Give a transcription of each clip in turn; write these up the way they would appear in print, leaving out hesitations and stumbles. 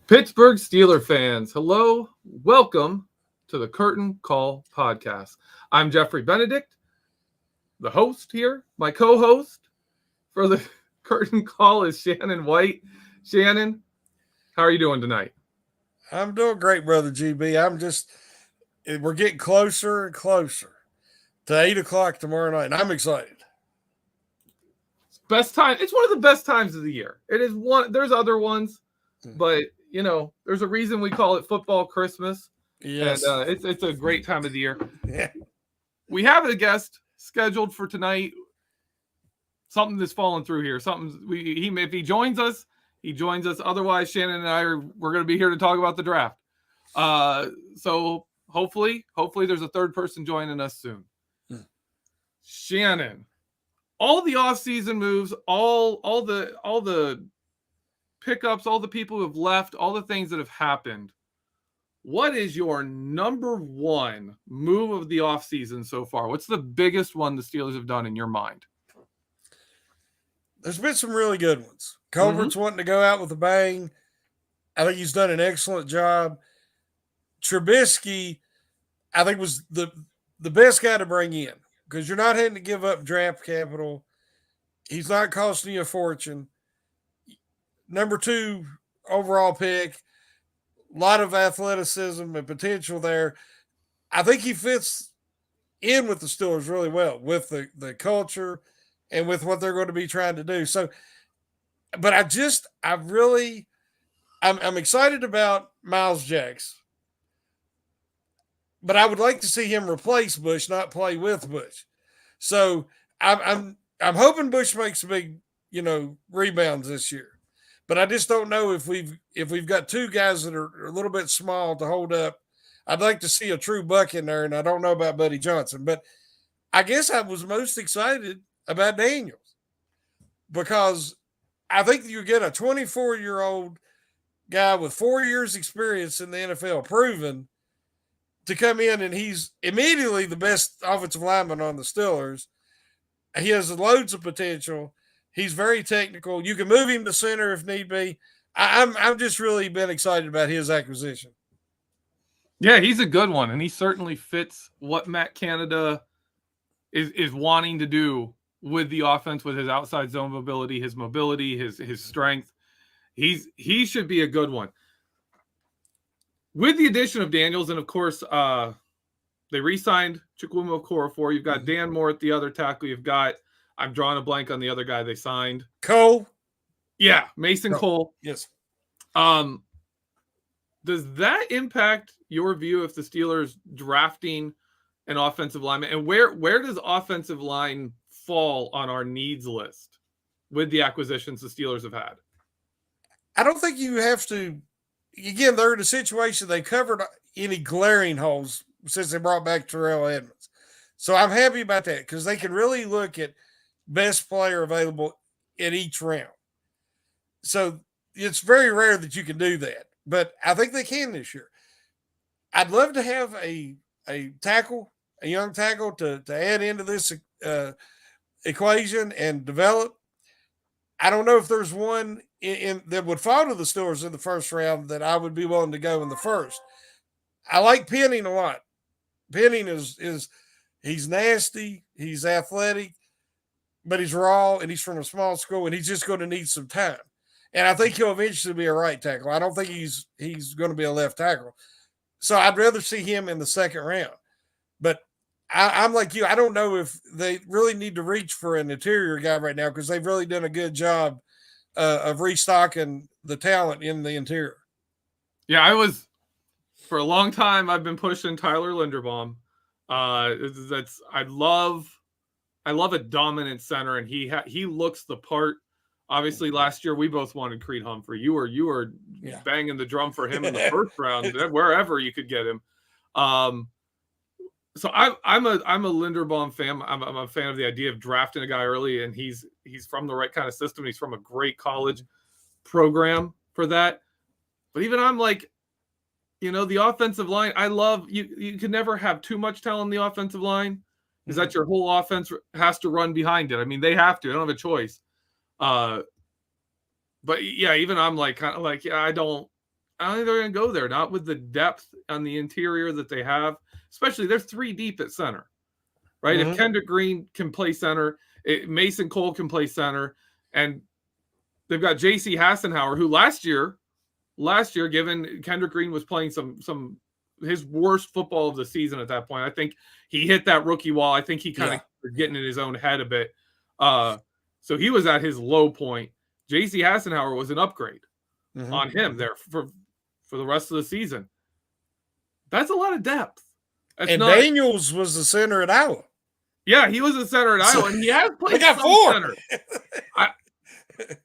Pittsburgh Steelers fans, hello, welcome to the Curtain Call podcast. I'm Jeffrey Benedict, the host here. My co-host for the Curtain Call is Shannon White. Shannon, how are you doing tonight? I'm doing great, brother GB. We're getting closer and closer to 8 o'clock tomorrow night, and I'm excited. Best time. It's one of the best times of the year. It is one. There's other ones, but there's a reason we call it football Christmas. Yes. And it's a great time of the year. Yeah. We have a guest scheduled for tonight. Something that's fallen through here. If he joins us, he joins us. Otherwise, Shannon and we're going to be here to talk about the draft. So hopefully there's a third person joining us soon. Shannon, all the offseason moves, all the pickups, all the people who have left, all the things that have happened. What is your number one move of the offseason so far? What's the biggest one the Steelers have done in your mind? There's been some really good ones. Colbert's wanting to go out with a bang. I think he's done an excellent job. Trubisky, I think, was the best guy to bring in because you're not having to give up draft capital. He's not costing you a fortune. Number 2 overall pick, a lot of athleticism and potential there. I think he fits in with the Steelers really well with the culture and with what they're going to be trying to do. So, but I'm excited about Miles Jacks, but I would like to see him replace Bush, not play with Bush. So I'm hoping Bush makes big, rebounds this year. But I just don't know if we've got 2 guys that are a little bit small to hold up. I'd like to see a true buck in there, and I don't know about Buddy Johnson. But I guess I was most excited about Daniels because I think you get a 24-year-old guy with 4 years experience in the NFL proven to come in, and he's immediately the best offensive lineman on the Steelers. He has loads of potential. He's very technical. You can move him to center if need be. I've just really been excited about his acquisition. Yeah, he's a good one, and he certainly fits what Matt Canada is wanting to do with the offense, with his outside zone mobility, his strength. He should be a good one. With the addition of Daniels, and of course, they re-signed Chukwuma Okorafor. You've got Dan Moore at the other tackle. You've got, I'm drawing a blank on the other guy they signed. Cole? Yeah, Mason Cole. Yes. Does that impact your view if the Steelers drafting an offensive lineman? And where does offensive line fall on our needs list with the acquisitions the Steelers have had? I don't think you have to. Again, they're in a situation they covered any glaring holes since they brought back Terrell Edmonds. So I'm happy about that because they can really look at best player available in each round. So it's very rare that you can do that, but I think they can this year. I'd love to have a young tackle to add into this equation and develop. I don't know if there's one in that would fall to the Steelers in the first round that I would be willing to go in the first. I like Penning a lot. Penning is he's nasty, he's athletic, but he's raw and he's from a small school and he's just going to need some time. And I think he'll eventually be a right tackle. I don't think he's going to be a left tackle. So I'd rather see him in the second round. But I'm like you. I don't know if they really need to reach for an interior guy right now because they've really done a good job of restocking the talent in the interior. Yeah, for a long time, I've been pushing Tyler Linderbaum. I love a dominant center, and he looks the part. Obviously, last year we both wanted Creed Humphrey. You were banging the drum for him in the first round, wherever you could get him. So I'm a Linderbaum fan. I'm a fan of the idea of drafting a guy early, and he's from the right kind of system. He's from a great college program for that. But even I'm like, the offensive line. I love you. You can never have too much talent in the offensive line. Is that your whole offense has to run behind it? I mean, they have to. They don't have a choice. But yeah, even I'm like kind of like, yeah, I don't I don't think they're going to go there. Not with the depth on the interior that they have. Especially, they're 3 deep at center, right? Mm-hmm. If Kendrick Green can play center, Mason Cole can play center, and they've got J.C. Hassenauer, who last year, given Kendrick Green was playing some his worst football of the season at that point. I think he hit that rookie wall. I think he kind of getting in his own head a bit. So he was at his low point. J.C. Hassenauer was an upgrade on him there for the rest of the season. That's a lot of depth. Daniels was the center at Iowa. Yeah, he was the center at Iowa, and he has played some 4. center. I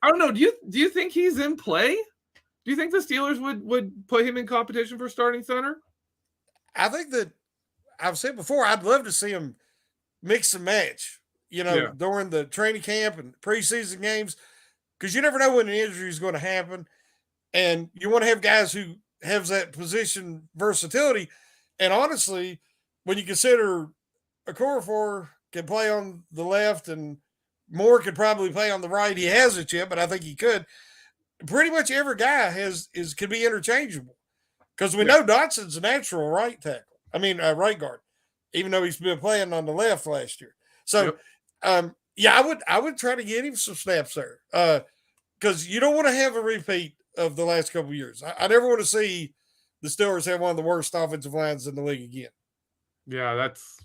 don't know. Do you think he's in play? Do you think the Steelers would put him in competition for starting center? I think that I've said before, I'd love to see him mix and match, during the training camp and preseason games, because you never know when an injury is going to happen. And you want to have guys who have that position versatility. And honestly, when you consider Okorafor can play on the left and Moore could probably play on the right. He hasn't yet, but I think he could. Pretty much every guy could be interchangeable, because we know Dotson's a natural right guard, even though he's been playing on the left last year. So, I would try to get him some snaps there, because you don't want to have a repeat of the last couple of years. I never want to see the Steelers have one of the worst offensive lines in the league again. Yeah, that's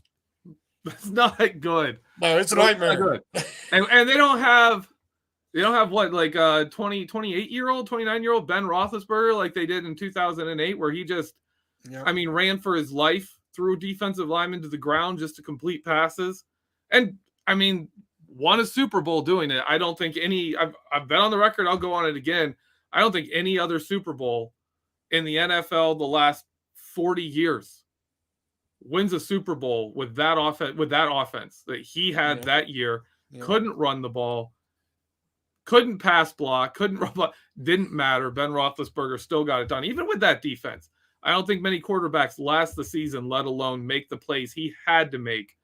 not good. No, it's a nightmare. And they don't have what, like 28-year-old, 29-year-old Ben Roethlisberger like they did in 2008, where he just, ran for his life, threw defensive linemen to the ground just to complete passes. And, won a Super Bowl doing it. I don't think I've been on the record, I'll go on it again. I don't think any other Super Bowl in the NFL the last 40 years wins a Super Bowl with that offense that he had that year. Couldn't run the ball, couldn't pass block, couldn't run block. Didn't matter. Ben Roethlisberger still got it done. Even with that defense, I don't think many quarterbacks last the season, let alone make the plays he had to make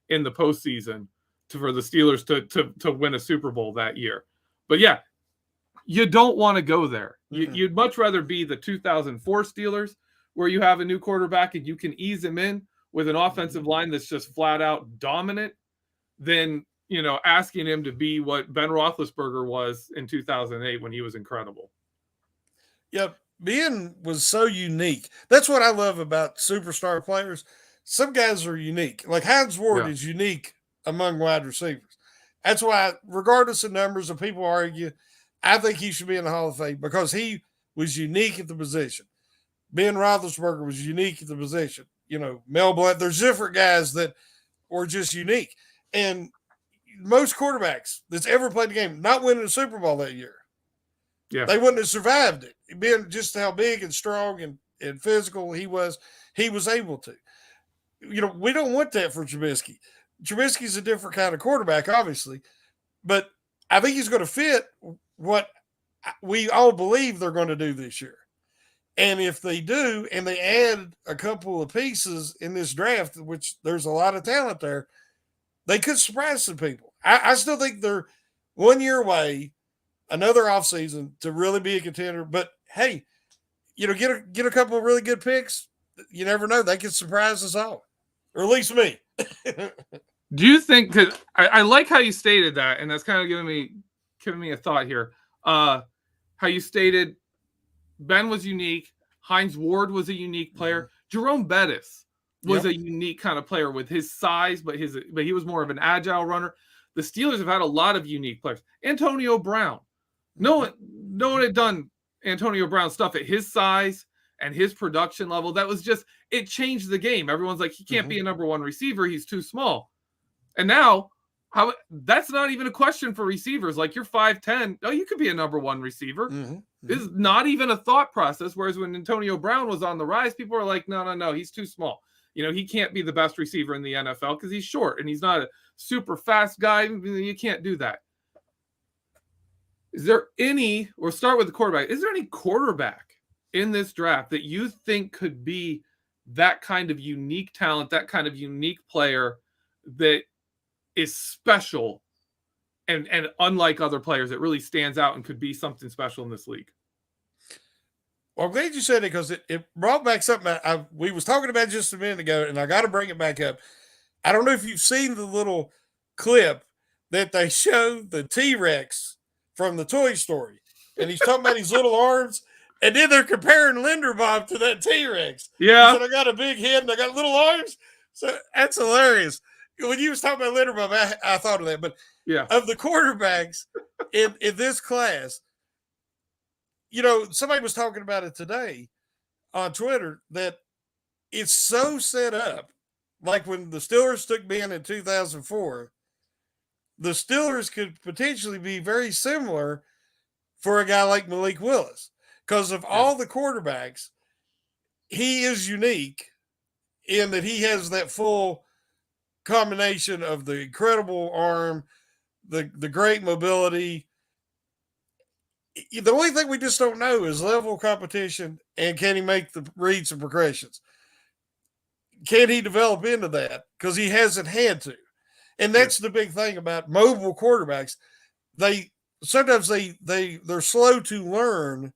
in the postseason for the Steelers to win a Super Bowl that year. But yeah, you don't want to go there. You'd much rather be the 2004 Steelers, where you have a new quarterback and you can ease him in with an offensive line that's just flat out dominant, than asking him to be what Ben Roethlisberger was in 2008 when he was incredible. Yep. Ben was so unique. That's what I love about superstar players. Some guys are unique. Like Hines Ward is unique among wide receivers. That's why, regardless of numbers, and people argue, I think he should be in the Hall of Fame, because he was unique at the position. Ben Roethlisberger was unique at the position. Mel Blount. There's different guys that were just unique. And most quarterbacks that's ever played the game not winning a Super Bowl that year, they wouldn't have survived it. Being just how big and strong and physical he was able to. We don't want that for Trubisky. Trubisky's a different kind of quarterback, obviously, but I think he's going to fit what we all believe they're going to do this year. And if they do, and they add a couple of pieces in this draft, which there's a lot of talent there, they could surprise some people. I still think they're 1 year away, another offseason to really be a contender. But hey, get a couple of really good picks. You never know. They could surprise us all, or at least me. Do you think, because I like how you stated that, and that's kind of giving me a thought here. How you stated Ben was unique, Hines Ward was a unique player, Jerome Bettis was a unique kind of player with his size, but he was more of an agile runner. The Steelers have had a lot of unique players. Antonio Brown, no one had done Antonio Brown stuff at his size and his production level. That was just, it changed the game. Everyone's like, he can't be a number one receiver, he's too small. And now, that's not even a question for receivers. Like, you're 5'10", oh, you could be a number one receiver. This is not even a thought process. Whereas when Antonio Brown was on the rise, people are like, no, he's too small. He can't be the best receiver in the NFL because he's short and he's not a super fast guy. You can't do that. Is there any, or start with the quarterback, is there any quarterback in this draft that you think could be that kind of unique talent, that kind of unique player that is special and unlike other players, that really stands out and could be something special in this league? Well, I'm glad you said it because it brought back something we was talking about just a minute ago, and I got to bring it back up. I don't know if you've seen the little clip that they show the T-Rex from the Toy Story, and he's talking about his little arms, and then they're comparing Linderbaum to that T-Rex. He Yeah. said, "I got a big head and I got little arms." So that's hilarious. When you was talking about Linderbaum, I thought of that. But Yeah. of the quarterbacks in this class, somebody was talking about it today on Twitter that it's so set up. Like when the Steelers took Ben in 2004, the Steelers could potentially be very similar for a guy like Malik Willis. Because of all the quarterbacks, he is unique in that he has that full combination of the incredible arm, the great mobility. The only thing we just don't know is level of competition and can he make the reads and progressions. Can he develop into that? Because he hasn't had to. And that's the big thing about mobile quarterbacks. They're slow to learn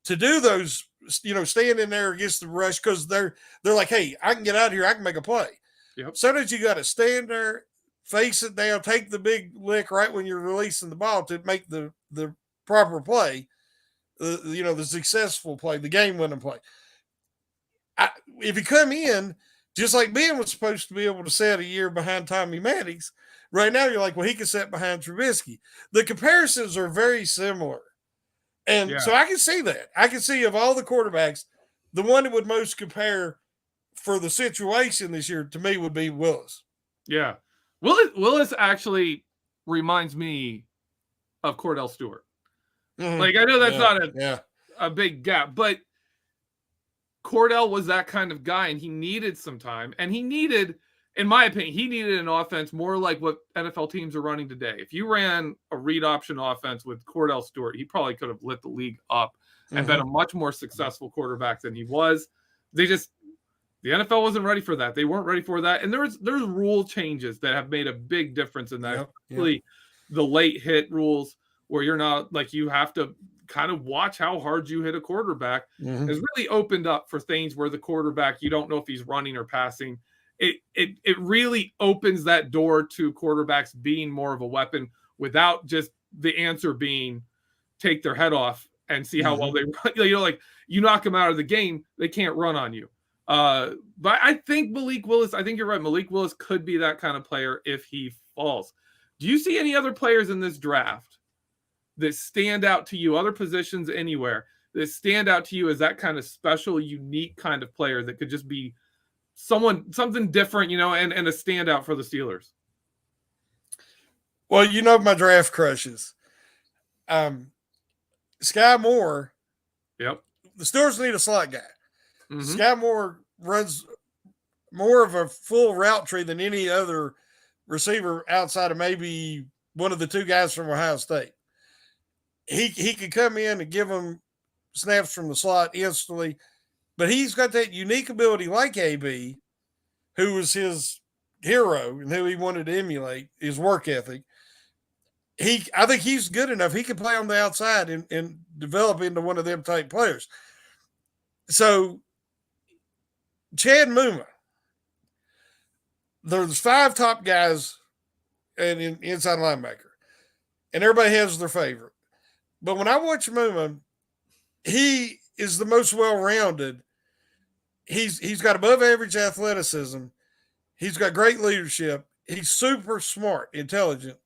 to do those, stand in there against the rush because they're like, hey, I can get out here, I can make a play. Yep. Sometimes you got to stand there, face it down, take the big lick right when you're releasing the ball to make the proper play, the successful play, the game-winning play. If you come in, just like Ben was supposed to be able to set a year behind Tommy Maddox, right now you're like, well, he can set behind Trubisky. The comparisons are very similar. And so I can see that. I can see of all the quarterbacks, the one that would most compare for the situation this year to me would be Willis. Yeah. Willis actually reminds me of Cordell Stewart. Mm-hmm. Like, I know that's not a big gap, but Cordell was that kind of guy, and he needed some time. And he needed, in my opinion, he needed an offense more like what NFL teams are running today. If you ran a read option offense with Cordell Stewart, he probably could have lit the league up and been a much more successful quarterback than he was. The NFL wasn't ready for that. They weren't ready for that. And there's rule changes that have made a big difference in that. Particularly the late hit rules, where you're not like, you have to kind of watch how hard you hit a quarterback. Has really opened up for things where the quarterback, you don't know if he's running or passing. It really opens that door to quarterbacks being more of a weapon without just the answer being take their head off and see how well they run. Like, you knock them out of the game, they can't run on you. But I think Malik Willis, I think you're right. Malik Willis could be that kind of player if he falls. Do you see any other players in this draft that stand out to you, other positions anywhere, that stand out to you as that kind of special, unique kind of player that could just be something different, and a standout for the Steelers? Well, my draft crushes. Sky Moore. Yep. The Steelers need a slot guy. Sky Moore runs more of a full route tree than any other receiver outside of maybe one of the two guys from Ohio State. He could come in and give them snaps from the slot instantly, but he's got that unique ability like AB, who was his hero and who he wanted to emulate, his work ethic. I think he's good enough. He can play on the outside and develop into one of them type players. So Chad Muma, there's 5 top guys and inside linebacker, and everybody has their favorite. But when I watch Muma, he is the most well-rounded. He's got above average athleticism. He's got great leadership. He's super smart, intelligent.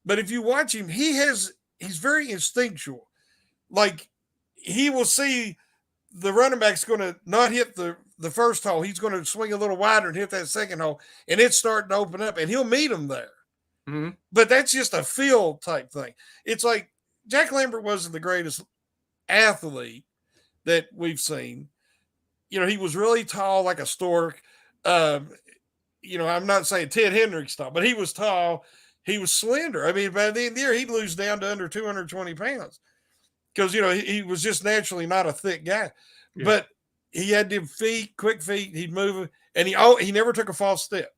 But if you watch him, he's very instinctual. Like, he will see the running back's going to not hit the first hole. He's going to swing a little wider and hit that second hole, and it's starting to open up, and he'll meet him there. But that's just a feel type thing. It's like Jack Lambert wasn't the greatest athlete that we've seen. He was really tall like a stork. I'm not saying Ted Hendricks tall, but he was tall. He was slender. I mean, by the end of the year, he'd lose down to under 220 pounds because, he was just naturally not a thick guy. Yeah. But he had them feet, quick feet. He'd move, and he never took a false step.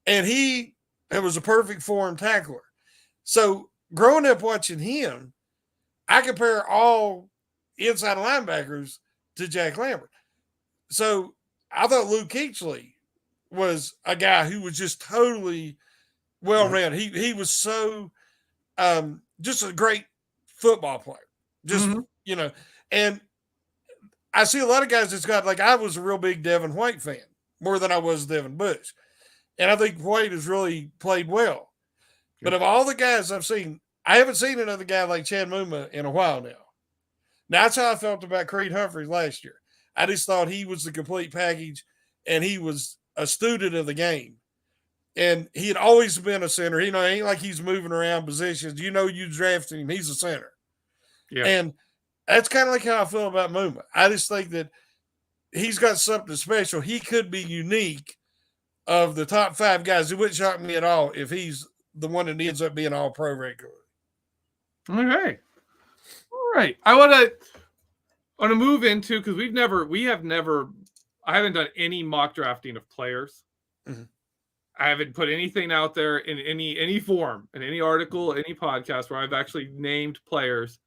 And it was a perfect form tackler. So growing up watching him, I compare all inside linebackers to Jack Lambert. So I thought Luke Kuechly was a guy who was just totally well-rounded. He was so just a great football player. Just, and I see a lot of guys that's got, like, I was a real big Devin White fan, more than I was Devin Bush. And I think White has really played well. But of all the guys I've seen, I haven't seen another guy like Chad Muma in a while now. Now, that's how I felt about Creed Humphreys last year. I just thought he was the complete package, and he was a student of the game. And he had always been a center. It ain't like he's moving around positions. You drafted him. He's a center. Yeah. And that's kind of like how I feel about Muma. I just think that he's got something special. He could be unique of the top 5 guys. It wouldn't shock me at all if he's the one that ends up being all pro regularly. Okay. All right. I want to move into, because I haven't done any mock drafting of players. Mm-hmm. I haven't put anything out there in any form, in any article, any podcast where I've actually named players.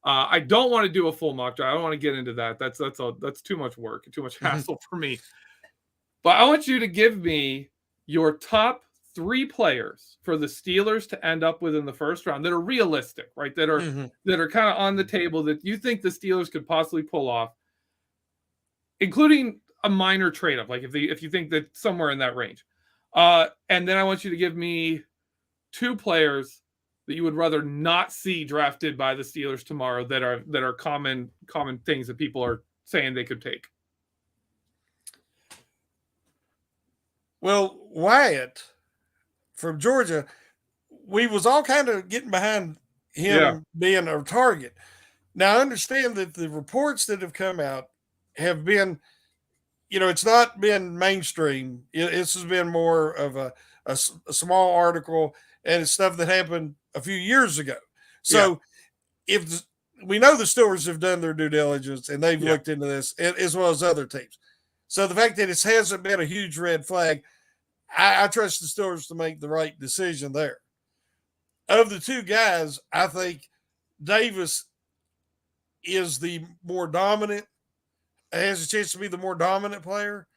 I don't want to do a full mock draft. I don't want to get into that. That's too much work and too much hassle for me. But I want you to give me your top 3 players for the Steelers to end up with in the first round that are realistic, right? That are kind of on the table that you think the Steelers could possibly pull off, including a minor trade up, like if you think that somewhere in that range. And then I want you to give me 2 players that you would rather not see drafted by the Steelers tomorrow that are common things that people are saying they could take. Well, Wyatt from Georgia, we was all kind of getting behind him being a target. Now, I understand that the reports that have come out have been, it's not been mainstream. This has been more of a small article, and it's stuff that happened a few years ago. So if we know the Steelers have done their due diligence and they've looked into this as well as other teams. So the fact that it hasn't been a huge red flag, I trust the Steelers to make the right decision there. Of the 2 guys, I think Davis is the more dominant, has a chance to be the more dominant player.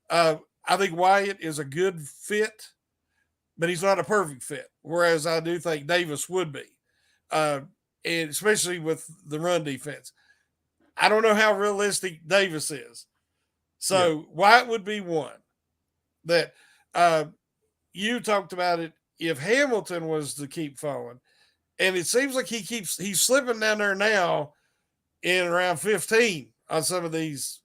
I think Wyatt is a good fit, but he's not a perfect fit, whereas I do think Davis would be, and especially with the run defense. I don't know how realistic Davis is. So Wyatt would be one that you talked about it. If Hamilton was to keep falling, and it seems like he's slipping down there now in around 15 on some of these,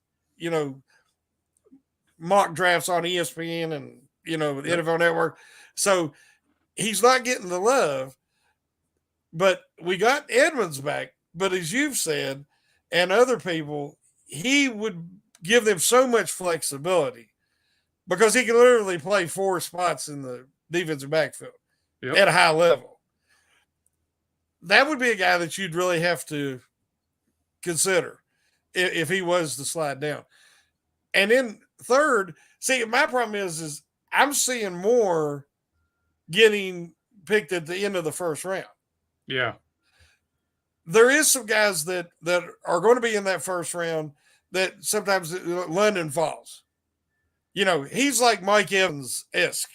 mock drafts on ESPN and, the NFL Network. So he's not getting the love, but we got Edmonds back. But as you've said, and other people, he would give them so much flexibility because he can literally play 4 spots in the defensive backfield at a high level. That would be a guy that you'd really have to consider if he was to slide down. And then third, see, my problem is I'm seeing more getting picked at the end of the first round. Yeah. There is some guys that are going to be in that first round that sometimes London falls. He's like Mike Evans-esque.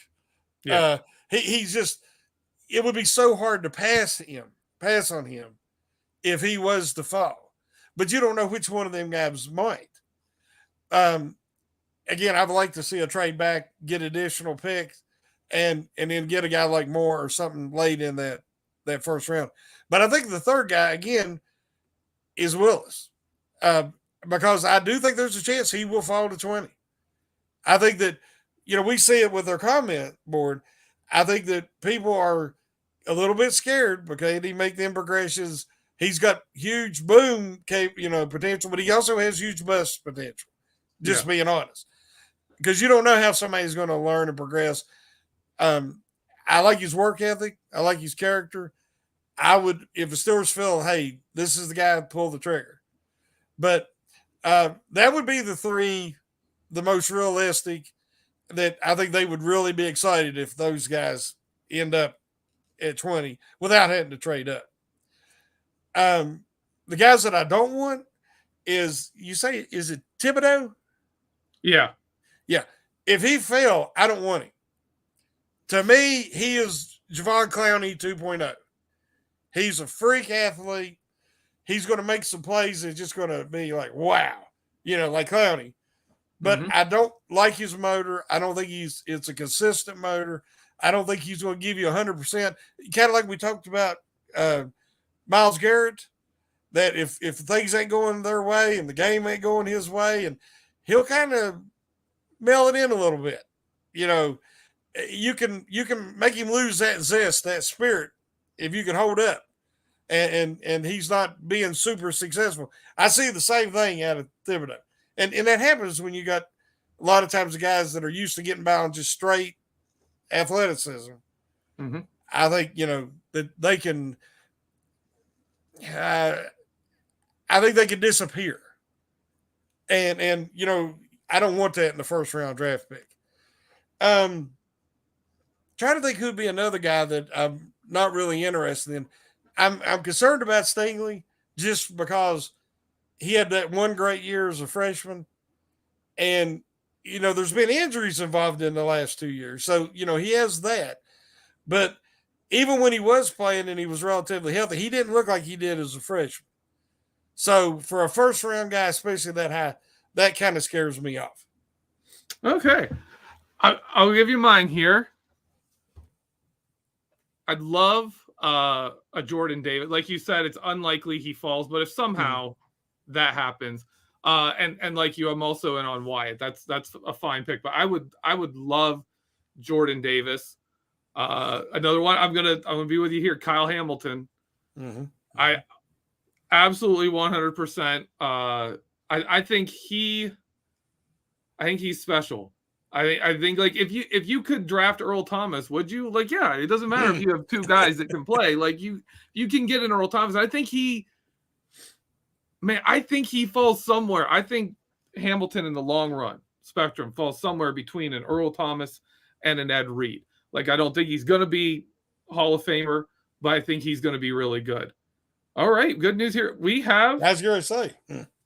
Yeah. He's just, it would be so hard to pass on him if he was to fall. But you don't know which one of them guys might. Again, I'd like to see a trade back, get additional picks, and then get a guy like Moore or something late in that first round. But I think the third guy, again, is Willis. Because I do think there's a chance he will fall to 20. I think that, we see it with our comment board. I think that people are a little bit scared because he make them progressions. He's got huge boom potential, but he also has huge bust potential, just being honest. Because you don't know how somebody's going to learn and progress. I like his work ethic. I like his character. I would, if the Steelers feel, hey, this is the guy to pull the trigger. But that would be the 3, the most realistic that I think they would really be excited if those guys end up at 20 without having to trade up. The guys that I don't want, is it Thibodeau? Yeah. Yeah. If he fell, I don't want him. To me, he is Javon Clowney 2.0. He's a freak athlete. He's going to make some plays that's just going to be like, wow, like Clowney. But I don't like his motor. I don't think it's a consistent motor. I don't think he's going to give you 100%. Kind of like we talked about Myles Garrett, that if things ain't going their way and the game ain't going his way, and he'll kind of mail it in a little bit. You can make him lose that zest, that spirit, if you can hold up. And he's not being super successful. I see the same thing out of Thibodeau. And that happens when you got a lot of times the guys that are used to getting by on just straight athleticism. Mm-hmm. I think, that they can I think they can disappear. And I don't want that in the first round draft pick. Trying to think who'd be another guy that I'm not really interested in. I'm concerned about Stingley just because he had that one great year as a freshman. And, there's been injuries involved in the last 2 years. So, he has that. But even when he was playing and he was relatively healthy, he didn't look like he did as a freshman. So for a first round guy, especially that high, that kind of scares me off. Okay. I'll give you mine here. I'd love a Jordan Davis. Like you said, it's unlikely he falls, but if somehow that happens, and like you, I'm also in on Wyatt. That's a fine pick, but I would love Jordan Davis. Another one. I'm gonna be with you here, Kyle Hamilton. Mm-hmm. I absolutely 100%. I think he's special. I think like if you could draft Earl Thomas, would you? Like, yeah, it doesn't matter if you have two guys that can play. Like you can get an Earl Thomas. I think he falls somewhere. I think Hamilton in the long run spectrum falls somewhere between an Earl Thomas and an Ed Reed. Like, I don't think he's going to be Hall of Famer, but I think he's going to be really good. All right, good news here. We have. I was going to say.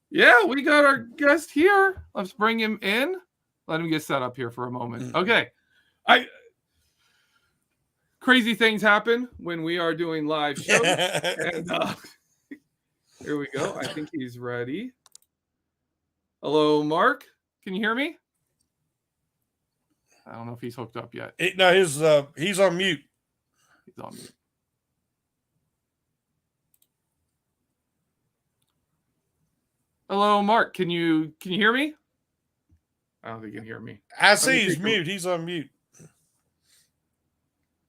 Yeah, we got our guest here. Let's bring him in. Let him get set up here for a moment. Okay. Crazy things happen when we are doing live shows. And here we go. I think he's ready. Hello, Mark. Can you hear me? I don't know if he's hooked up yet. No, he's on mute. He's on mute. Hello, Mark. Can you hear me? I don't think you can hear me. I see he's mute. He's on mute.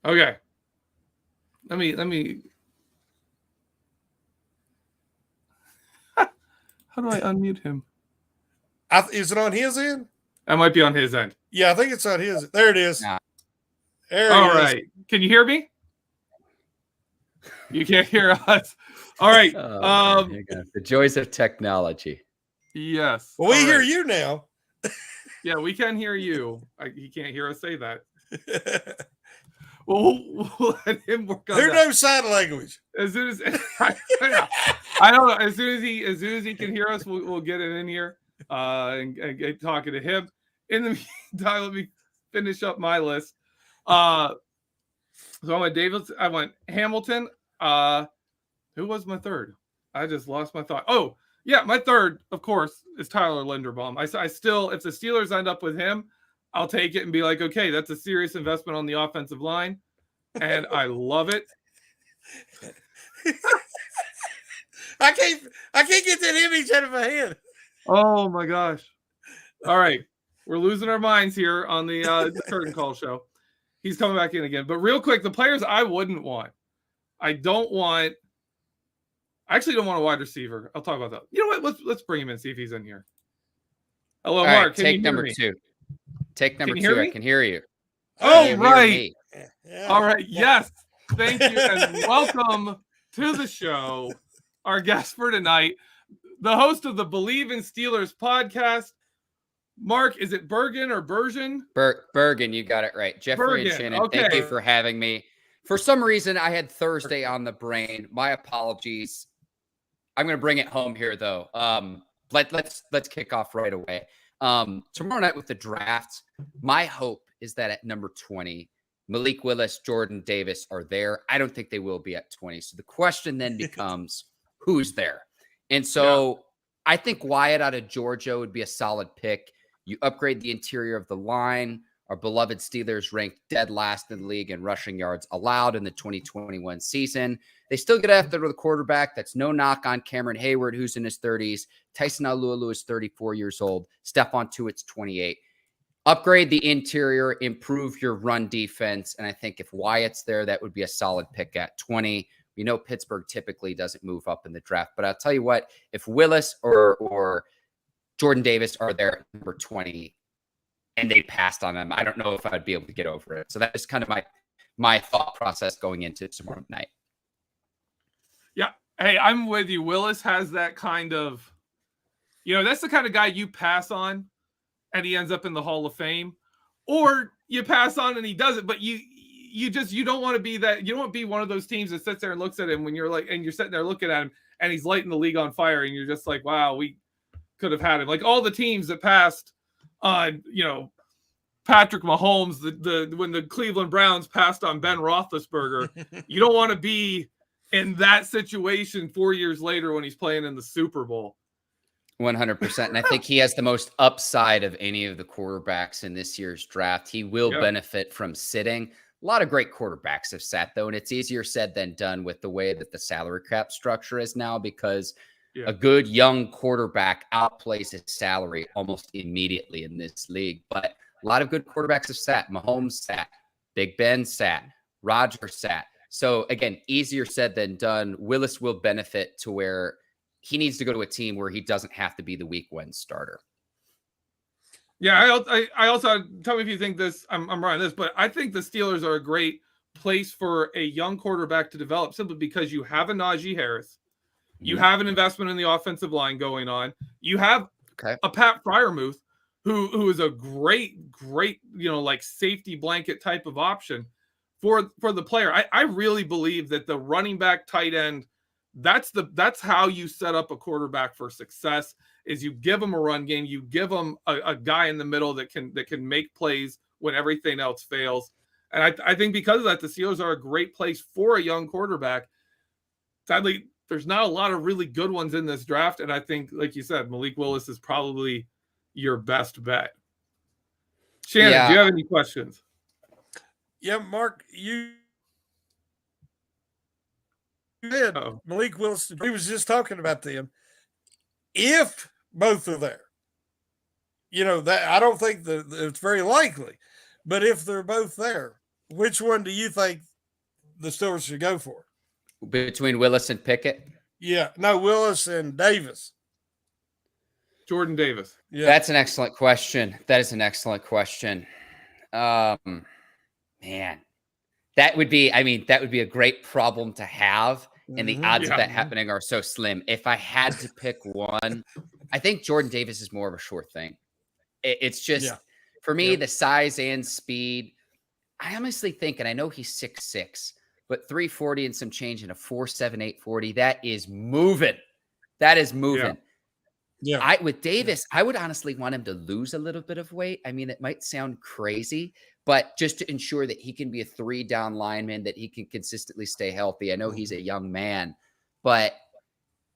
Okay. Let me. How do I unmute him? Is it on his end? That might be on his end. Yeah, I think it's on his. There it is. Nah. There All it is. right. Can you hear me? You can't hear us. All right. The joys of technology. Yes. Well, we hear you now. Yeah, we can hear you. He can't hear us say that. We'll let him work on There's that. no sign language. As soon as I don't know. As soon as he can hear us, we'll get it in here and get talking to him. In the meantime, let me finish up my list. So I went Davis. I went Hamilton. Who was my third? I just lost my thought. Oh, yeah, my third, of course, is Tyler Linderbaum. I still, if the Steelers end up with him, I'll take it and be like, okay, that's a serious investment on the offensive line, and I love it. I can't get that image out of my head. Oh my gosh! All right, we're losing our minds here on the curtain call show. He's coming back in again, but real quick, the players I wouldn't want. I actually don't want a wide receiver. I'll talk about that. You know what? Let's bring him in, see if he's in here. Hello, All Mark. right, Can take you hear number me? 2. Take number Can you 2. hear me? I can hear you. Oh, Can you hear right. me? Yeah. All right. Yes. Thank you. And welcome to the show. Our guest for tonight, the host of the Bleav in Steelers podcast, Mark, is it Bergin or Bergin? Bergin, you got it right. Geoffrey and Bergin, Shannon, okay. thank you for having me. For some reason, I had Thursday on the brain. My apologies. I'm going to bring it home here, though. Bleav let's kick off right away. Tomorrow night with the draft, my hope is that at number 20, Malik Willis, Jordan Davis are there. I don't think they will be at 20. So the question then becomes, who's there? And so I think Wyatt out of Georgia would be a solid pick. You upgrade the interior of the line. Our beloved Steelers ranked dead last in the league in rushing yards allowed in the 2021 season. They still get after the quarterback. That's no knock on Cameron Hayward, who's in his 30s. Tyson Alualu is 34 years old. Stephon Tuitt's 28. Upgrade the interior, improve your run defense. And I think if Wyatt's there, that would be a solid pick at 20. We know Pittsburgh typically doesn't move up in the draft. But I'll tell you what, if Willis or Jordan Davis are there at number 20, and they passed on them, I don't know if I'd be able to get over it. So that is kind of my thought process going into tomorrow night. Yeah. Hey, I'm with you. Willis has that kind of, that's the kind of guy you pass on and he ends up in the Hall of Fame, or you pass on and he does it, but you don't want to be that. You don't want to be one of those teams that sits there and looks at him when you're like, and you're sitting there looking at him and he's lighting the league on fire. And you're just like, wow, we could have had him. Like all the teams that passed on, Patrick Mahomes, when the Cleveland Browns passed on Ben Roethlisberger, you don't want to be in that situation 4 years later when he's playing in the Super Bowl. 100%. And I think he has the most upside of any of the quarterbacks in this year's draft. He will benefit from sitting. A lot of great quarterbacks have sat, though, and it's easier said than done with the way that the salary cap structure is now, because a good young quarterback outplays his salary almost immediately in this league. But a lot of good quarterbacks have sat. Mahomes sat. Big Ben sat. Rodgers sat. So, again, easier said than done. Willis will benefit to where he needs to go to a team where he doesn't have to be the week one starter. Yeah, I also, tell me if you think this, I'm right on this, but I think the Steelers are a great place for a young quarterback to develop, simply because you have a Najee Harris. You have an investment in the offensive line going on. You have a Pat Freiermuth, who is a great, like safety blanket type of option for the player. I really believe that the running back, tight end, that's how you set up a quarterback for success. Is you give him a run game, you give him a guy in the middle that can make plays when everything else fails. And I think because of that, the Steelers are a great place for a young quarterback. Sadly, there's not a lot of really good ones in this draft. And I think, like you said, Malik Willis is probably your best bet. Shannon, do you have any questions? Yeah, Mark, you did. Malik Willis, we was just talking about them. If both are there, that I don't think that it's very likely, but if they're both there, which one do you think the Steelers should go for? Between Willis and Pickett? Yeah, no, Willis and Davis. Jordan Davis. Yeah, that's an excellent question. That is an excellent question. Man, that would be a great problem to have. And the odds of that happening are so slim. If I had to pick one, I think Jordan Davis is more of a sure thing. It's just, for me, the size and speed. I honestly think, and I know he's 6'6", but 340 and some change in a 4.78 40, that is moving. That is moving. Yeah. With Davis, I would honestly want him to lose a little bit of weight. I mean, it might sound crazy, but just to ensure that he can be a 3-down lineman, that he can consistently stay healthy. I know he's a young man, but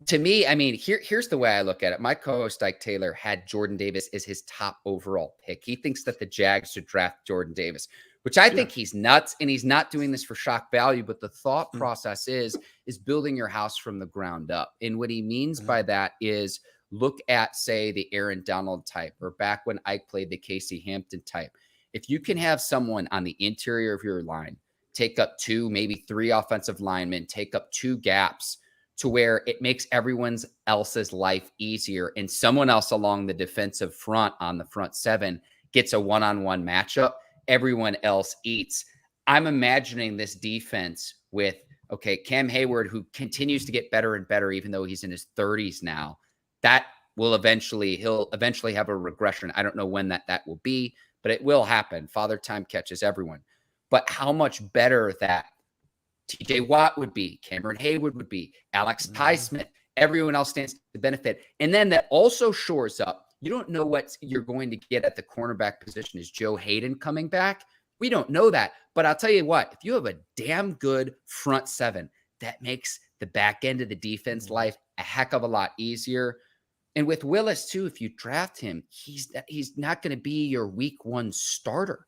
to me, I mean, here's the way I look at it. My co-host, Ike Taylor, had Jordan Davis as his top overall pick. He thinks that the Jags should draft Jordan Davis, which I think he's nuts, and he's not doing this for shock value, but the thought process is building your house from the ground up. And what he means by that is look at, say, the Aaron Donald type, or back when Ike played the Casey Hampton type. If you can have someone on the interior of your line take up 2, maybe 3 offensive linemen, take up 2 gaps to where it makes everyone else's life easier, and someone else along the defensive front on the front 7 gets a one-on-one matchup, everyone else eats. I'm imagining this defense with, Cam Hayward, who continues to get better and better, even though he's in his 30s now. That will he'll eventually have a regression. I don't know when that will be, but it will happen. Father Time catches everyone. But how much better that TJ Watt would be, Cameron Hayward would be, Alex Highsmith, everyone else stands to benefit. And then that also shores up. You don't know what you're going to get at the cornerback position. Is Joe Hayden coming back? We don't know that. But I'll tell you what, if you have a damn good front seven, that makes the back end of the defense life a heck of a lot easier. And with Willis, too, if you draft him, he's not going to be your week one starter.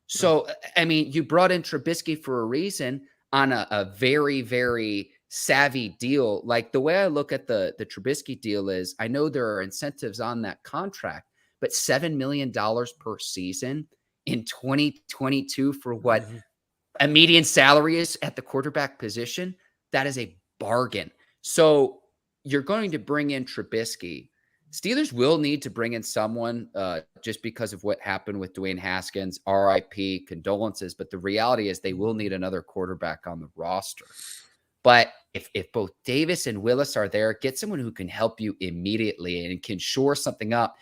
So, I mean, you brought in Trubisky for a reason on a very, very savvy deal. Like the way I look at the Trubisky deal is I know there are incentives on that contract, but $7 million per season in 2022 for what a median salary is at the quarterback position, that is a bargain. So you're going to bring in Trubisky. Steelers will need to bring in someone just because of what happened with Dwayne Haskins, RIP, condolences. But the reality is they will need another quarterback on the roster. But if both Davis and Willis are there, get someone who can help you immediately and can shore something up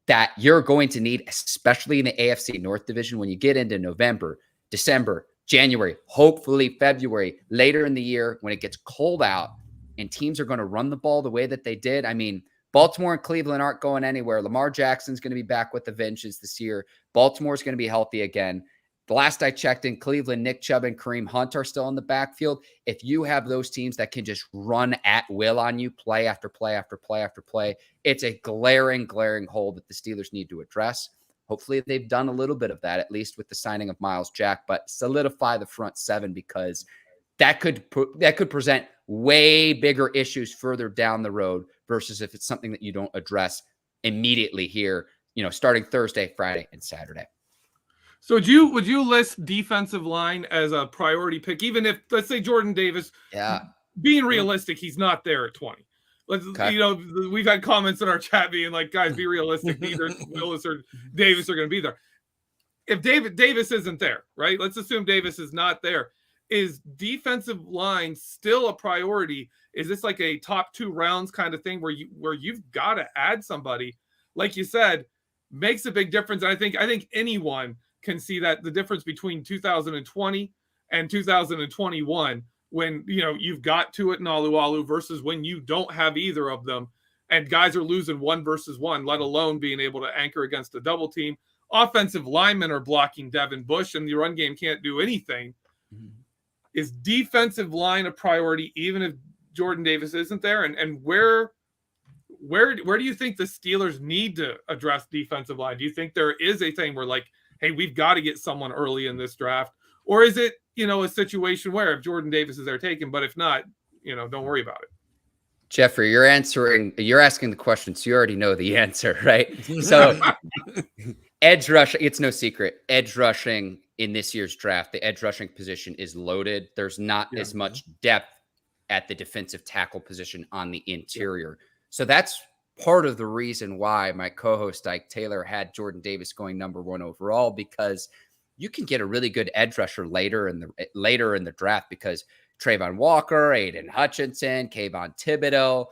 that you're going to need, especially in the AFC North Division when you get into November, December, January, hopefully February, later in the year when it gets cold out and teams are going to run the ball the way that they did. I mean, Baltimore and Cleveland aren't going anywhere. Lamar Jackson's going to be back with the vengeance this year. Baltimore's going to be healthy again. The last I checked in Cleveland, Nick Chubb and Kareem Hunt are still in the backfield. If you have those teams that can just run at will on you, play after play after play after play, it's a glaring hole that the Steelers need to address. Hopefully they've done a little bit of that, at least with the signing of Miles Jack, but solidify the front seven because that could present way bigger issues further down the road versus if it's something that you don't address immediately here, starting Thursday, Friday, and Saturday. So would you list defensive line as a priority pick, even if, let's say, Jordan Davis, being realistic, he's not there at 20. We've had comments in our chat being like, guys, be realistic. Neither Willis or Davis are going to be there. If Davis isn't there, right? Let's assume Davis is not there. Is defensive line still a priority? Is this like a top 2 rounds kind of thing where you've got to add somebody, like you said, makes a big difference? And I think anyone can see that the difference between 2020 and 2021, when you've got Tua Tagovailoa versus when you don't have either of them, and guys are losing 1 versus 1, let alone being able to anchor against a double team. Offensive linemen are blocking Devin Bush, and the run game can't do anything. Is defensive line a priority, even if Jordan Davis isn't there? And where do you think the Steelers need to address defensive line? Do you think there is a thing where, like, hey, we've got to get someone early in this draft? Or is it, a situation where if Jordan Davis is there, taken, but if not, don't worry about it? Jeffrey, you're asking the question, so you already know the answer, right? So edge rushing, it's no secret. Edge rushing in this year's draft, the edge rushing position is loaded. There's not as much depth at the defensive tackle position on the interior. So that's part of the reason why my co-host Ike Taylor had Jordan Davis going number 1 overall, because you can get a really good edge rusher later in the draft because Trayvon Walker, Aiden Hutchinson, Kayvon Thibodeau,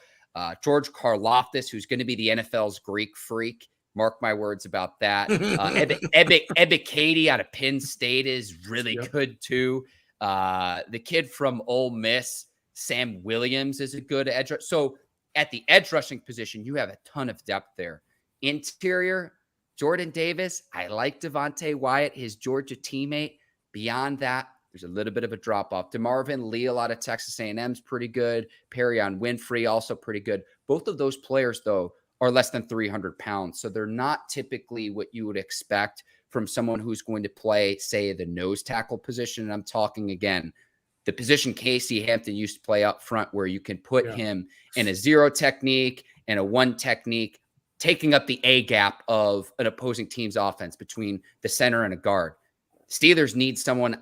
George Karlaftis, who's going to be the NFL's Greek freak. Mark my words about that. Ebiketie out of Penn State is really good too. The kid from Ole Miss, Sam Williams, is a good edge rusher. So at the edge rushing position, you have a ton of depth there. Interior, Jordan Davis, I like Devontae Wyatt, his Georgia teammate. Beyond that, there's a little bit of a drop-off. DeMarvin Leal out of Texas A&M is pretty good. Perrion Winfrey, also pretty good. Both of those players, though, are less than 300 pounds. So they're not typically what you would expect from someone who's going to play, say, the nose tackle position. And I'm talking, again, the position Casey Hampton used to play up front, where you can put him in a 0 technique and a 1 technique, taking up the A gap of an opposing team's offense between the center and a guard. Steelers need someone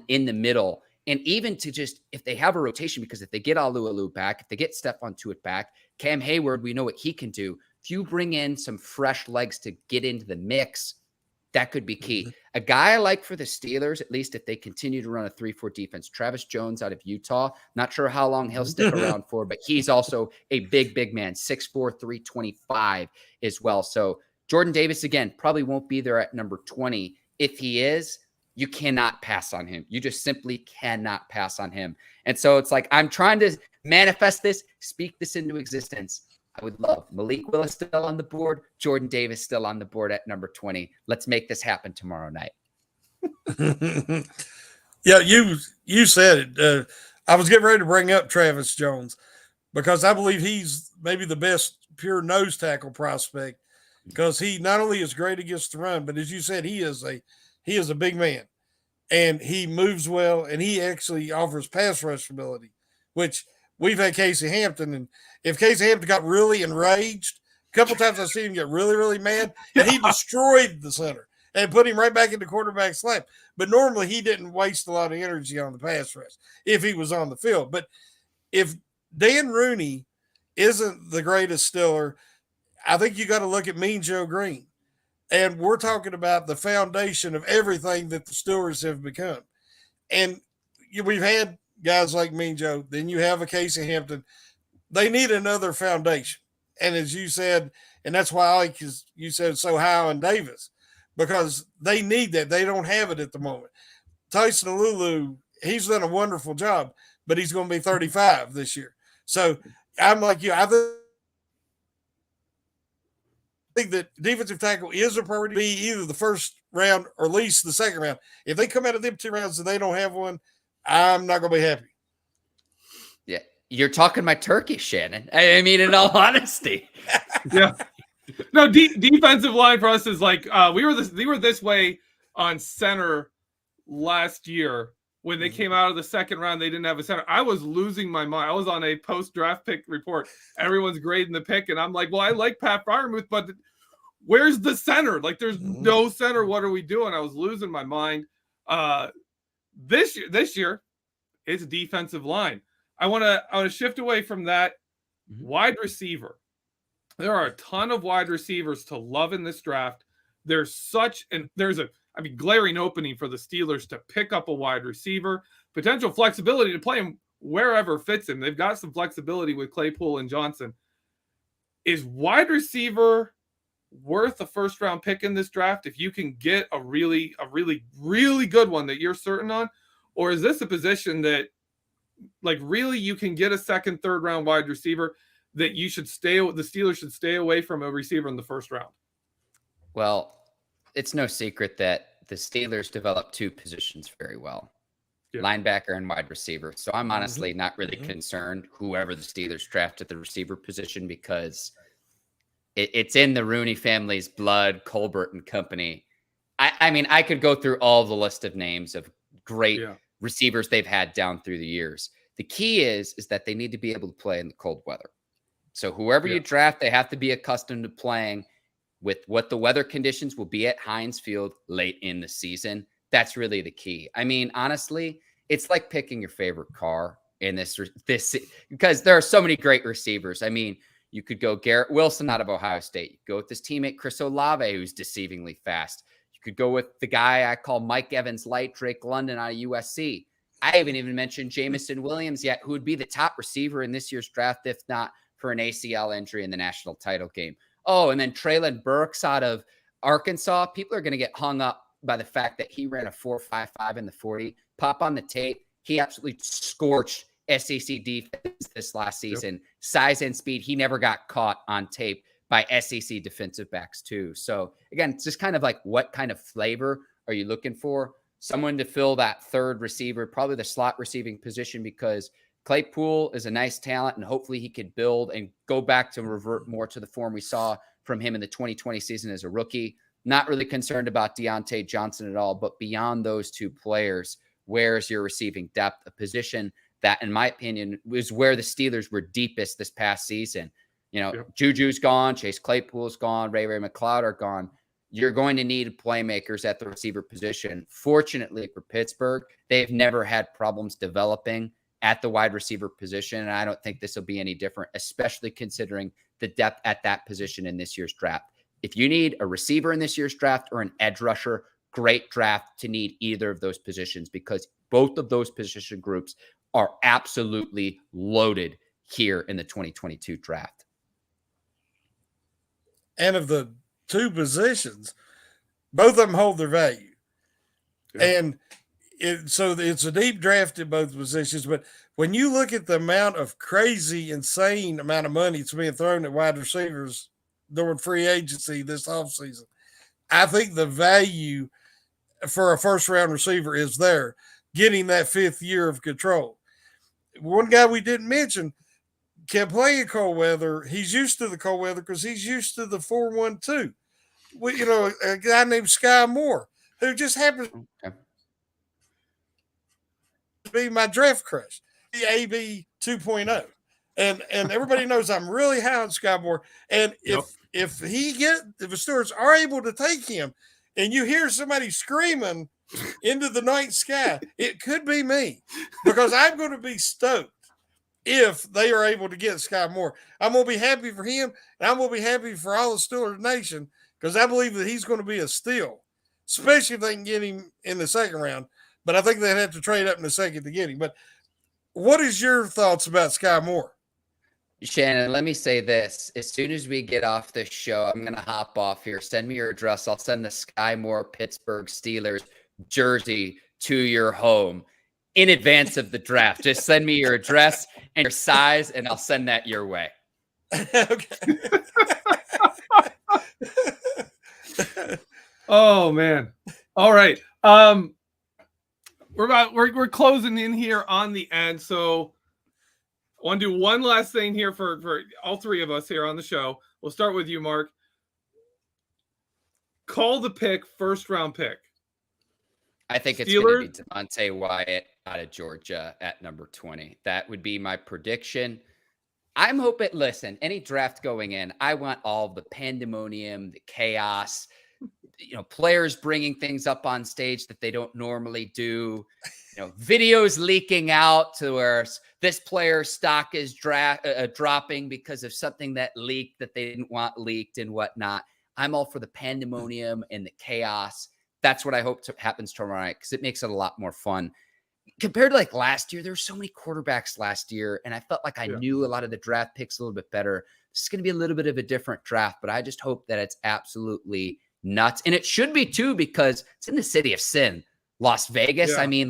in the middle. And even to just, if they have a rotation, because if they get Alualu back, if they get Stephon Tuitt back, Cam Hayward, we know what he can do. If you bring in some fresh legs to get into the mix, that could be key. A guy I like for the Steelers, at least if they continue to run a 3-4 defense, Travis Jones out of Utah. Not sure how long he'll stick around for, but he's also a big man, 6'4", 325 as well. So Jordan Davis, again, probably won't be there at number 20. If he is, You cannot pass on him. You just simply cannot pass on him. And so it's like, I'm trying to manifest this, speak this into existence. I would love Malik Willis still on the board, Jordan Davis still on the board at number 20. Let's make this happen tomorrow night. Yeah, you said it. I was getting ready to bring up Travis Jones because I believe he's maybe the best pure nose tackle prospect because he not only is great against the run, but as you said, he is a big man and he moves well and he actually offers pass rush ability, which we've had Casey Hampton. And if Casey Hampton got really enraged, a couple times I've seen him get really, really mad, and he destroyed the center and put him right back into quarterback slap. But normally he didn't waste a lot of energy on the pass rush if he was on the field. But if Dan Rooney isn't the greatest Steeler, I think you got to look at Mean Joe Green. And we're talking about the foundation of everything that the Steelers have become. And we've had guys like Mean Joe, then you have a Casey Hampton. They need another foundation. And as you said, and that's why I like you said so high on Davis, because they need that. They don't have it at the moment. Tyson Alulu, he's done a wonderful job, but he's going to be 35 this year. So I'm like you. I think that defensive tackle is a priority, be either the first round or at least the second round. If they come out of them 2 rounds and they don't have one, I'm not going to be happy. Yeah. You're talking my turkey, Shannon. I mean, in all honesty. Yeah. No, defensive line for us is like we were this way on center last year when they came out of the second round. They didn't have a center. I was losing my mind. I was on a post-draft pick report. Everyone's grading the pick, and I'm like, well, I like Pat Freiermuth, but where's the center? Like, there's no center. What are we doing? I was losing my mind. This year, it's defensive line. I want to shift away from that. Wide receiver. There are a ton of wide receivers to love in this draft. There's a glaring opening for the Steelers to pick up a wide receiver, potential flexibility to play him wherever fits him. They've got some flexibility with Claypool and Johnson. Is wide receiver worth a first round pick in this draft if you can get a really, really good one that you're certain on? Or is this a position that, like, really you can get a second, third round wide receiver that the Steelers should stay away from a receiver in the first round? Well, it's no secret that the Steelers developed 2 positions very well, linebacker and wide receiver. So I'm honestly not really concerned whoever the Steelers draft at the receiver position, because it's in the Rooney family's blood, Colbert and company. I mean, I could go through all the list of names of great receivers they've had down through the years. The key is that they need to be able to play in the cold weather. So whoever you draft, they have to be accustomed to playing with what the weather conditions will be at Heinz Field late in the season. That's really the key. I mean, honestly, it's like picking your favorite car in this because there are so many great receivers. I mean, you could go Garrett Wilson out of Ohio State. You could go with this teammate Chris Olave, who's deceivingly fast. You could go with the guy I call Mike Evans Light, Drake London out of USC. I haven't even mentioned Jamison Williams yet, who would be the top receiver in this year's draft, if not for an ACL injury in the national title game. Oh, and then Traylon Burks out of Arkansas. People are going to get hung up by the fact that he ran a 4.55 in the 40. Pop on the tape. He absolutely scorched SEC defense this last season. Size and speed. He never got caught on tape by SEC defensive backs too. So again, it's just kind of like, what kind of flavor are you looking for? Someone to fill that third receiver, probably the slot receiving position, because Claypool is a nice talent, and hopefully he could build and go back to revert more to the form we saw from him in the 2020 season as a rookie. Not really concerned about Deontay Johnson at all, but beyond those 2 players, where's your receiving depth? A position that, in my opinion, was where the Steelers were deepest this past season. You know, Juju's gone, Chase Claypool's gone, Ray McLeod are gone. You're going to need playmakers at the receiver position. Fortunately for Pittsburgh, they've never had problems developing at the wide receiver position, and I don't think this will be any different, especially considering the depth at that position in this year's draft. If you need a receiver in this year's draft or an edge rusher, great draft to need either of those positions, because both of those position groups are absolutely loaded here in the 2022 draft. And of the 2 positions, both of them hold their value. And so it's a deep draft at both positions. But when you look at the amount of crazy, insane amount of money that's being thrown at wide receivers during free agency this offseason, I think the value for a first-round receiver is there, getting that 5th year of control. One guy we didn't mention can play in cold weather. He's used to the cold weather because he's used to the 4-1-2. A guy named Sky Moore, who just happens to be my draft crush, the AB 2.0. And everybody knows I'm really high on Sky Moore. And if the Steelers are able to take him, and you hear somebody screaming into the night sky, it could be me, because I'm going to be stoked if they are able to get Sky Moore. I'm going to be happy for him, and I'm going to be happy for all the Steelers Nation, because I believe that he's going to be a steal, especially if they can get him in the second round. But I think they'd have to trade up in the second to get him. But what is your thoughts about Sky Moore? Shannon, let me say this. As soon as we get off this show, I'm going to hop off here. Send me your address. I'll send the Sky Moore Pittsburgh Steelers jersey to your home in advance of the draft. Just send me your address and your size, and I'll send that your way. Okay. Oh, man. All right. We're closing in here on the end. So I want to do one last thing here for all three of us here on the show. We'll start with you, Mark. Call the pick, first round pick. I think it's going to be Devontae Wyatt out of Georgia at number 20. That would be my prediction. I'm hoping, listen, any draft going in, I want all the pandemonium, the chaos, players bringing things up on stage that they don't normally do, videos leaking out to where this player's stock is dropping because of something that leaked that they didn't want leaked and whatnot. I'm all for the pandemonium and the chaos. That's what I hope happens tomorrow night, because it makes it a lot more fun. Compared to like last year, there were so many quarterbacks last year, and I felt like I knew a lot of the draft picks a little bit better. This is going to be a little bit of a different draft, but I just hope that it's absolutely nuts. And it should be too, because it's in the city of sin, Las Vegas. Yeah. I mean,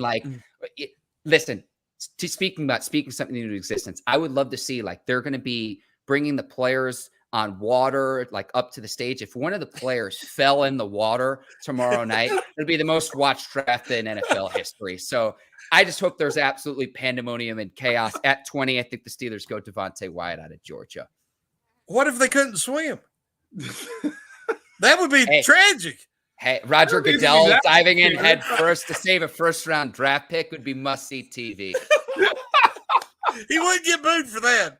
listen, speaking something into existence, I would love to see, they're going to be bringing the players on water, up to the stage. If one of the players fell in the water tomorrow night, it'd be the most watched draft in NFL history. So I just hope there's absolutely pandemonium and chaos. At 20, I think the Steelers go Devontae Wyatt out of Georgia. What if they couldn't swim? That would be tragic. Hey, Roger Goodell diving in head first to save a first-round draft pick would be must-see TV. He wouldn't get booed for that.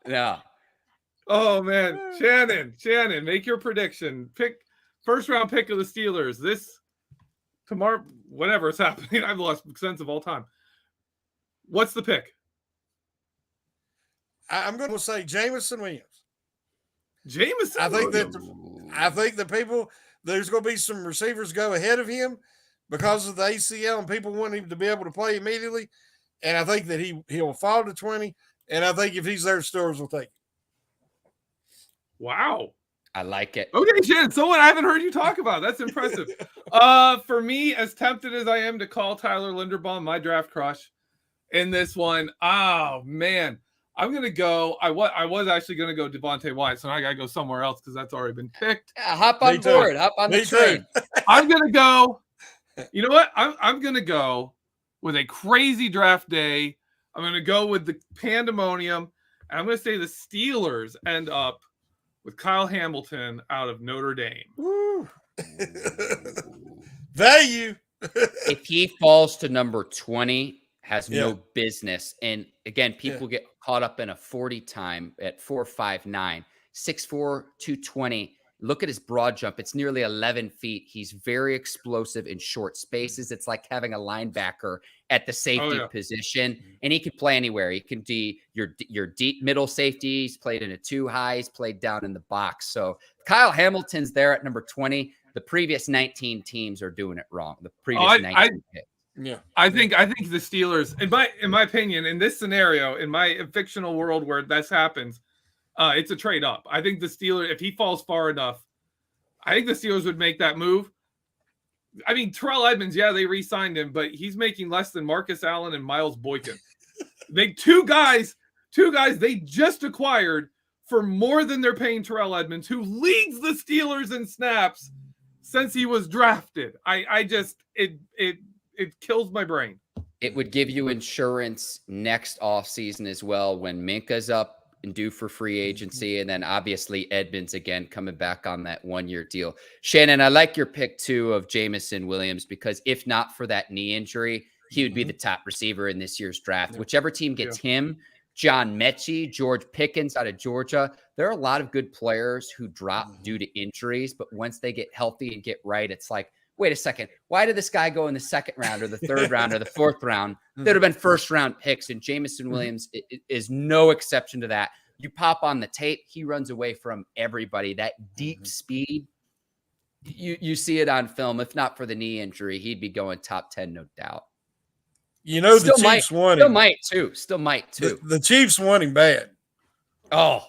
No. Oh, man. Shannon, make your prediction. Pick first-round pick of the Steelers. This tomorrow, whatever is happening. I've lost sense of all time. What's the pick? I'm going to say Jameson Williams. Jameson. I think the people, there's going to be some receivers go ahead of him because of the ACL, and people want him to be able to play immediately. And I think that he'll fall to 20. And I think if he's there, Steelers will take it. Wow. I like it. Okay, Shannon, someone I haven't heard you talk about. That's impressive. For me, as tempted as I am to call Tyler Linderbaum my draft crush in this one, oh, man. I'm going to go. I was actually going to go Devontae Wyatt, so now I got to go somewhere else because that's already been picked. Yeah, hop on board. Hop on the train. I'm going to go. You know what? I'm going to go with a crazy draft day. I'm going to go with the pandemonium. And I'm going to say the Steelers end up with Kyle Hamilton out of Notre Dame. Woo. Value. If he falls to number 20, has no business. And again, people get caught up in a 40 time at 4.59, 6'4", 220. Look at his broad jump. It's nearly 11 feet. He's very explosive in short spaces. It's like having a linebacker at the safety position, and he can play anywhere. He can be your deep middle safety. He's played in a 2 high. He's played down in the box. So Kyle Hamilton's there at number 20. The previous 19 teams are doing it wrong. The previous 19 picks. Yeah, I think the Steelers, in my opinion, in this scenario, in my fictional world where this happens, it's a trade up. I think the Steelers, if he falls far enough, I think the Steelers would make that move. I mean, Terrell Edmonds, yeah, they re-signed him, but he's making less than Marcus Allen and Miles Boykin. Two guys they just acquired for more than they're paying Terrell Edmonds, who leads the Steelers in snaps since he was drafted. It kills my brain. It would give you insurance next offseason as well when Minka's up and due for free agency. And then obviously Edmonds again coming back on that 1-year deal. Shannon, I like your pick too of Jameson Williams, because if not for that knee injury, he would be the top receiver in this year's draft. Whichever team gets him, John Mechie, George Pickens out of Georgia. There are a lot of good players who drop due to injuries, but once they get healthy and get right, it's like, wait a second, why did this guy go in the second round or the third round or the fourth round? That would have been first round picks, and Jameson Williams is no exception to that. You pop on the tape, he runs away from everybody. That deep speed, you see it on film. If not for the knee injury, he'd be going top 10, no doubt. You know, the Chiefs won him. Still might too. The Chiefs won him bad. Oh,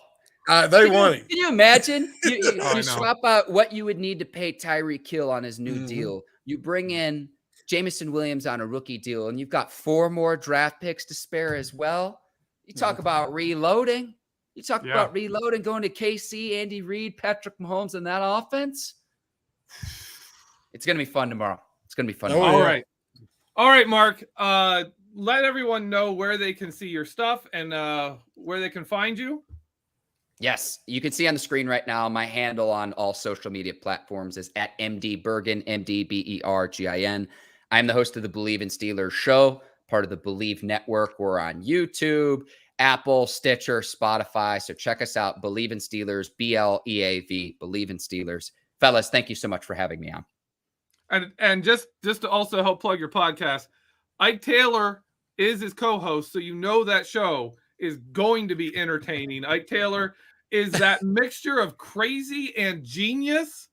they won him. Can you imagine? You swap out what you would need to pay Tyreek Hill on his new deal. You bring in Jameson Williams on a rookie deal, and you've got 4 more draft picks to spare as well. You talk about reloading. Going to KC, Andy Reid, Patrick Mahomes, and that offense. It's going to be fun tomorrow. All right, Mark. Let everyone know where they can see your stuff and where they can find you. Yes, you can see on the screen right now, my handle on all social media platforms is at MD Bergin, MDBERGIN. I'm the host of the Bleav in Steelers show, part of the Bleav Network. We're on YouTube, Apple, Stitcher, Spotify. So check us out, Bleav in Steelers, BLEAV, Bleav in Steelers. Fellas, thank you so much for having me on. And just to also help plug your podcast, Ike Taylor is his co-host, so you know that show is going to be entertaining. Ike Taylor is that mixture of crazy and genius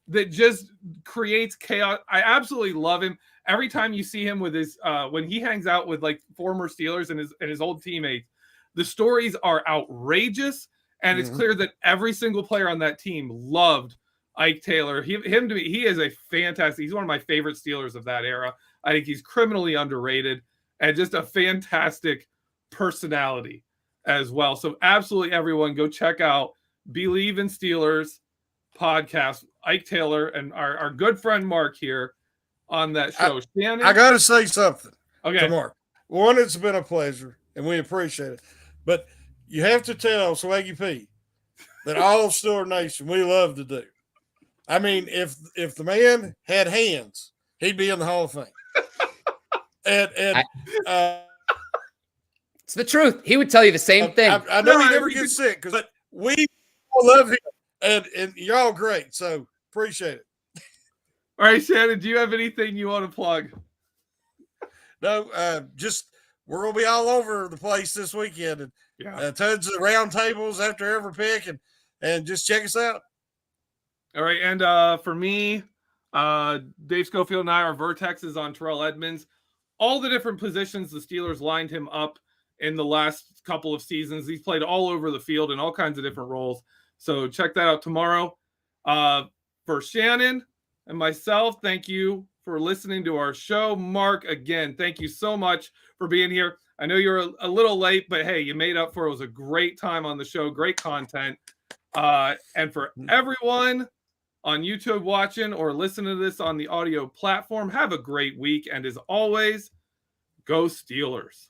that just creates chaos. I absolutely love him. Every time you see him with his when he hangs out with like former Steelers and his old teammates, the stories are outrageous, and it's clear that every single player on that team loved Ike Taylor. Him to me, he is a fantastic. He's one of my favorite Steelers of that era. I think he's criminally underrated and just a fantastic personality as well. So absolutely everyone go check out Bleav in Steelers podcast, Ike Taylor and our good friend Mark here on that show. Shannon, I got to say something. Okay. To Mark. One, it's been a pleasure and we appreciate it. But you have to tell Swaggy P that all Steeler Nation we love to do. I mean, if the man had hands, he'd be in the Hall of Fame. It's the truth. He would tell you the same thing. I know he never gets sick, but we love him, and y'all great. So appreciate it. All right, Shannon, do you have anything you want to plug? No, just we're gonna be all over the place this weekend, and tons of round tables after every pick, and just check us out. All right, and for me, Dave Schofield and I are vertexes on Terrell Edmonds. All the different positions the Steelers lined him up in the last couple of seasons. He's played all over the field in all kinds of different roles. So check that out tomorrow. For Shannon and myself, thank you for listening to our show. Mark, again, thank you so much for being here. I know you're a little late, but hey, you made up for it. It was a great time on the show, great content. And for everyone on YouTube watching or listening to this on the audio platform, have a great week. And as always, go Steelers.